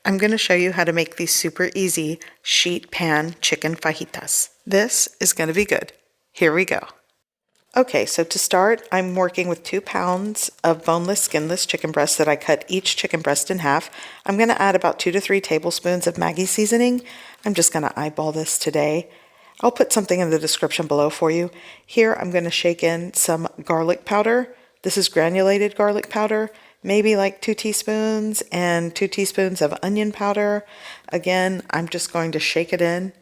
I'm going to show you how to make these super easy sheet pan chicken fajitas. This is going to be good. Here we go. Okay, so to start, I'm working with 2 pounds of boneless, skinless chicken breast that I cut each chicken breast in half. I'm going to add about 2 to 3 tablespoons of Maggi seasoning. I'm just going to eyeball this today. I'll put something in the description below for you. Here, I'm going to shake in some garlic powder. This is granulated garlic powder, maybe like 2 teaspoons, and 2 teaspoons of onion powder. Again, I'm just going to shake it in.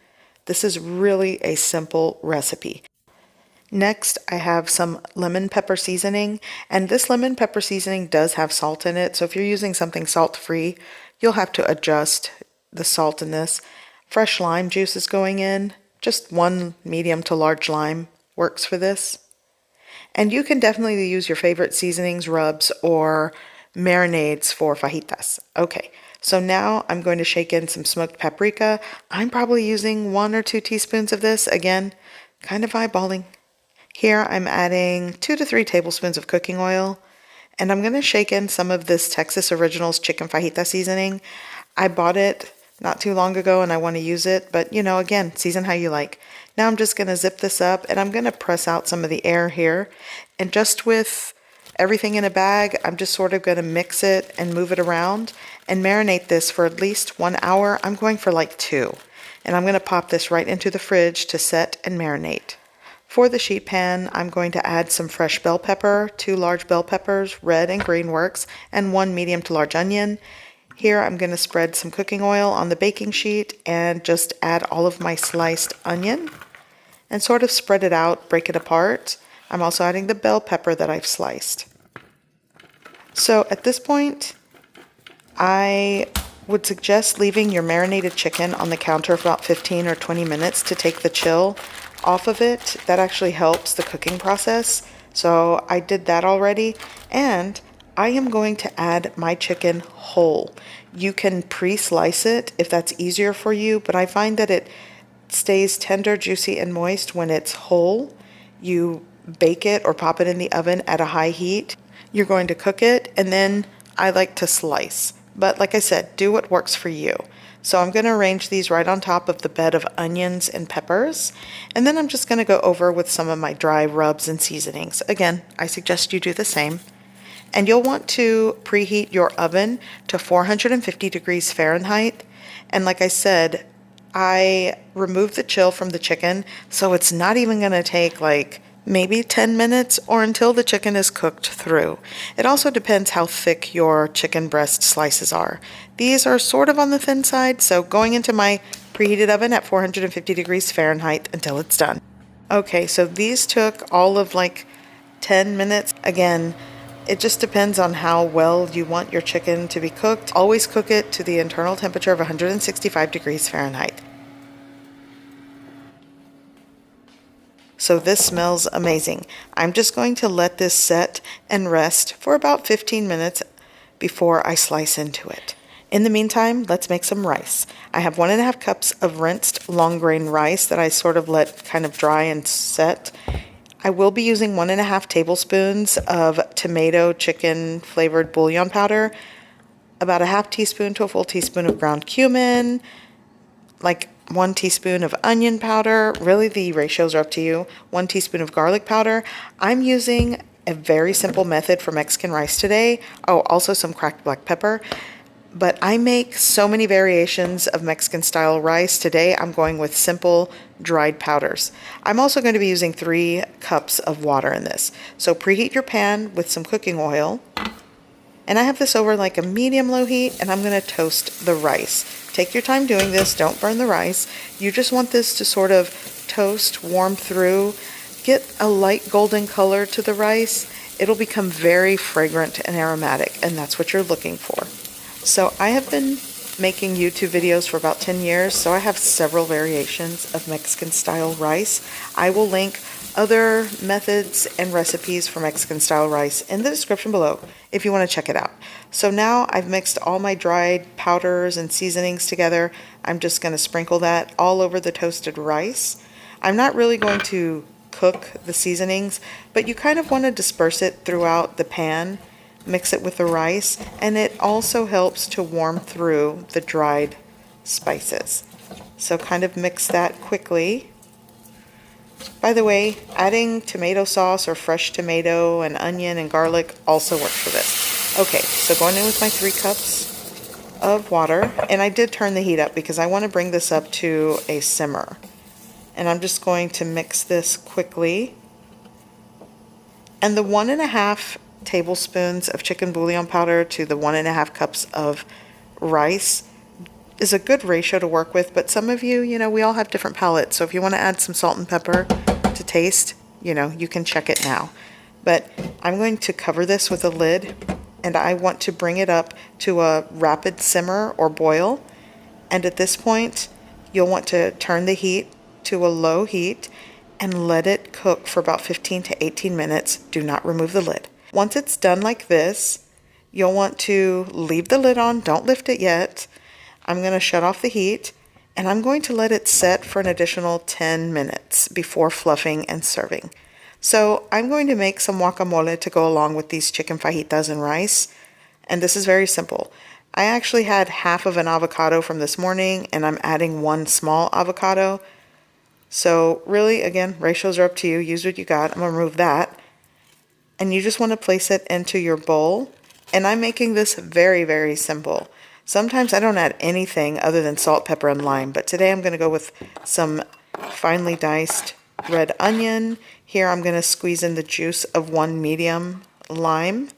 This is really a simple recipe. Next, I have some lemon pepper seasoning, and this lemon pepper seasoning does have salt in it, so if you're using something salt-free, you'll have to adjust the salt in this. Fresh lime juice is going in. Just 1 medium to large lime works for this. And you can definitely use your favorite seasonings, rubs, or marinades for fajitas. Okay, so now I'm going to shake in some smoked paprika. I'm probably using 1 or 2 teaspoons of this. Again, kind of eyeballing. Here I'm adding 2 to 3 tablespoons of cooking oil, and I'm going to shake in some of this Texas Originals chicken fajita seasoning. I bought it not too long ago and I want to use it, but you know, again, season how you like. Now I'm just going to zip this up and I'm going to press out some of the air here, and just with everything in a bag, I'm just sort of going to mix it and move it around and marinate this for at least 1 hour. I'm going for like 2, and I'm going to pop this right into the fridge to set and marinate. For the sheet pan, I'm going to add some fresh bell pepper, 2 large bell peppers, red and green works, and 1 medium to large onion. Here I'm going to spread some cooking oil on the baking sheet and just add all of my sliced onion and sort of spread it out, break it apart. I'm also adding the bell pepper that I've sliced. So at this point, I would suggest leaving your marinated chicken on the counter for about 15 or 20 minutes to take the chill off of it. That actually helps the cooking process. So I did that already, and I am going to add my chicken whole. You can pre-slice it if that's easier for you, but I find that it stays tender, juicy, and moist when it's whole. You bake it or pop it in the oven at a high heat. You're going to cook it, and then I like to slice. But like I said, do what works for you. So I'm going to arrange these right on top of the bed of onions and peppers, and then I'm just going to go over with some of my dry rubs and seasonings. Again, I suggest you do the same. And you'll want to preheat your oven to 450 degrees Fahrenheit. And like I said, I removed the chill from the chicken, so it's not even going to take like maybe 10 minutes or until the chicken is cooked through. It also depends how thick your chicken breast slices are. These are sort of on the thin side, so going into my preheated oven at 450 degrees Fahrenheit until it's done. Okay, so these took all of like 10 minutes. Again, it just depends on how well you want your chicken to be cooked. Always cook it to the internal temperature of 165 degrees Fahrenheit. So this smells amazing. I'm just going to let this set and rest for about 15 minutes before I slice into it. In the meantime, let's make some rice. I have 1.5 cups of rinsed long grain rice that I sort of let kind of dry and set. I will be using 1.5 tablespoons of tomato chicken flavored bouillon powder, about a half teaspoon to a full teaspoon of ground cumin, like 1 teaspoon of onion powder. Really, the ratios are up to you. 1 teaspoon of garlic powder. I'm using a very simple method for Mexican rice today. Oh, also some cracked black pepper. But I make so many variations of Mexican style rice. Today I'm going with simple dried powders. I'm also going to be using 3 cups of water in this. So preheat your pan with some cooking oil. And I have this over like a medium-low heat, and I'm going to toast the rice. Take your time doing this. Don't burn the rice. You just want this to sort of toast, warm through, get a light golden color to the rice. It'll become very fragrant and aromatic, and that's what you're looking for. So I have been making YouTube videos for about 10 years, so I have several variations of Mexican style rice. I will link other methods and recipes for Mexican style rice in the description below if you want to check it out. So now I've mixed all my dried powders and seasonings together. I'm just going to sprinkle that all over the toasted rice. I'm not really going to cook the seasonings, but you kind of want to disperse it throughout the pan mix it with the rice, and it also helps to warm through the dried spices. So kind of mix that quickly. By the way, adding tomato sauce or fresh tomato and onion and garlic also works for this. Okay, so going in with my 3 cups of water, and I did turn the heat up because I want to bring this up to a simmer. And I'm just going to mix this quickly. And the 1.5 tablespoons of chicken bouillon powder to the 1.5 cups of rice is a good ratio to work with, but some of you, we all have different palates. So if you want to add some salt and pepper to taste, you can check it now. But I'm going to cover this with a lid, and I want to bring it up to a rapid simmer or boil. And at this point, you'll want to turn the heat to a low heat and let it cook for about 15 to 18 minutes. Do not remove the lid. Once it's done like this, you'll want to leave the lid on. Don't lift it yet. I'm going to shut off the heat, and I'm going to let it set for an additional 10 minutes before fluffing and serving. So I'm going to make some guacamole to go along with these chicken fajitas and rice, and this is very simple. I actually had half of an avocado from this morning, and I'm adding 1 small avocado. So really, again, ratios are up to you. Use what you got. I'm going to remove that. And you just want to place it into your bowl. And I'm making this very, very simple. Sometimes I don't add anything other than salt, pepper, and lime. But today I'm going to go with some finely diced red onion. Here I'm going to squeeze in the juice of 1 medium lime.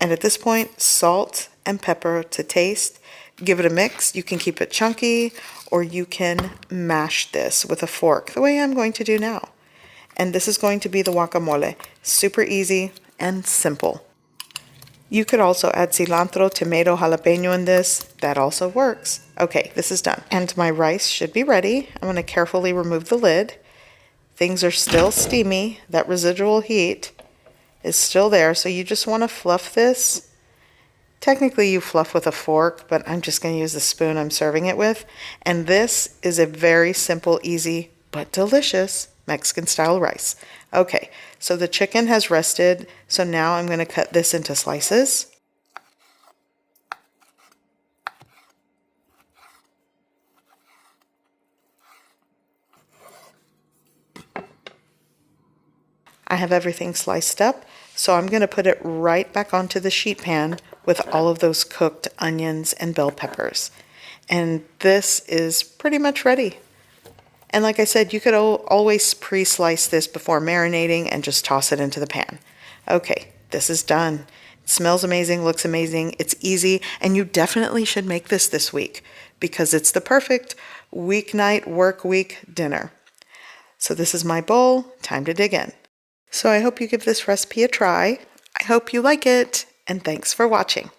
And at this point, salt and pepper to taste. Give it a mix. You can keep it chunky, or you can mash this with a fork, the way I'm going to do now. And this is going to be the guacamole. Super easy and simple. You could also add cilantro, tomato, jalapeno in this. That also works. Okay, this is done. And my rice should be ready. I'm going to carefully remove the lid. Things are still steamy. That residual heat is still there, so you just want to fluff this. Technically you fluff with a fork, but I'm just going to use the spoon I'm serving it with. And this is a very simple, easy, but delicious Mexican style rice. Okay, so the chicken has rested, so now I'm going to cut this into slices. I have everything sliced up, so I'm going to put it right back onto the sheet pan with all of those cooked onions and bell peppers. And this is pretty much ready. And like I said, you could always pre-slice this before marinating and just toss it into the pan. Okay, this is done. It smells amazing, looks amazing, it's easy, and you definitely should make this week because it's the perfect weeknight work week dinner. So this is my bowl, time to dig in. So I hope you give this recipe a try. I hope you like it, and thanks for watching.